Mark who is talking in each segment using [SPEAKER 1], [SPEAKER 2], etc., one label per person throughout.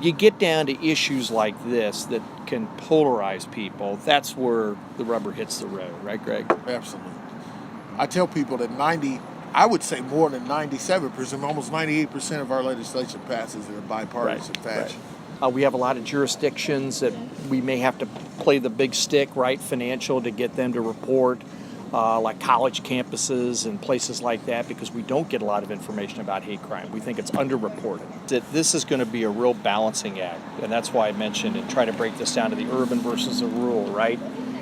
[SPEAKER 1] You get down to issues like this that can polarize people, that's where the rubber hits the road, right, Greg?
[SPEAKER 2] Absolutely. I tell people that I would say more than 97%, almost 98% of our legislation passes in a bipartisan fashion.
[SPEAKER 1] We have a lot of jurisdictions that we may have to play the big stick, right, financial, to get them to report, like college campuses and places like that, because we don't get a lot of information about hate crime. We think it's underreported. This is going to be a real balancing act, and that's why I mentioned and try to break this down to the urban versus the rural, right?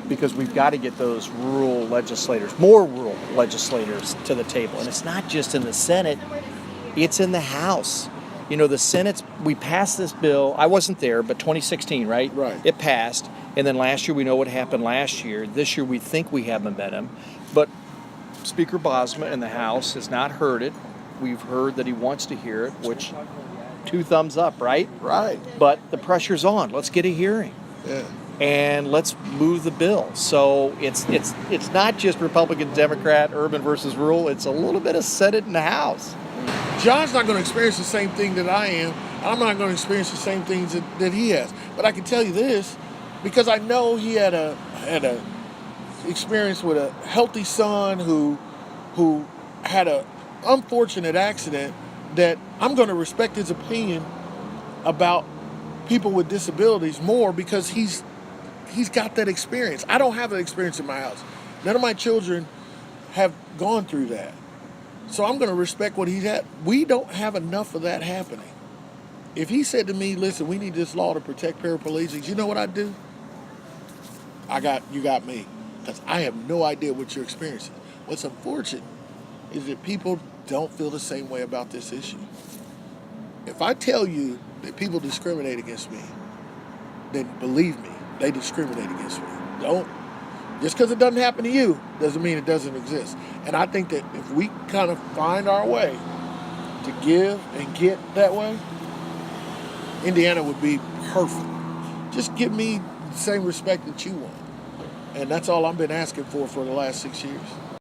[SPEAKER 1] Because we've got to get those rural legislators, more rural legislators, to the table. And it's not just in the Senate, it's in the House. You know, the Senate, we passed this bill, I wasn't there, but 2016, right?
[SPEAKER 2] Right.
[SPEAKER 1] It passed. And then last year, we know what happened last year. This year, we think we have momentum. But Speaker Bosma in the House has not heard it. We've heard that he wants to hear it, which 2 thumbs up, right?
[SPEAKER 2] Right.
[SPEAKER 1] But the pressure's on. Let's get a hearing.
[SPEAKER 2] Yeah.
[SPEAKER 1] And let's move the bill. So it's not just Republican, Democrat, urban versus rural. It's a little bit of Senate and the House.
[SPEAKER 2] John's not going to experience the same thing that I am. I'm not going to experience the same things that he has. But I can tell you this, because I know he had a experience with a healthy son who had an unfortunate accident, that I'm going to respect his opinion about people with disabilities more, because he's got that experience. I don't have that experience in my house. None of my children have gone through that. So I'm going to respect what he's had. We don't have enough of that happening. If he said to me, listen, we need this law to protect paraplegics, you know what I'd do? You got me. Because I have no idea what you're experiencing. What's unfortunate is that people don't feel the same way about this issue. If I tell you that people discriminate against me, then believe me, they discriminate against me. Just because it doesn't happen to you doesn't mean it doesn't exist. And I think that if we kind of find our way to give and get that way, Indiana would be perfect. Just give me the same respect that you want. And that's all I've been asking for the last 6 years.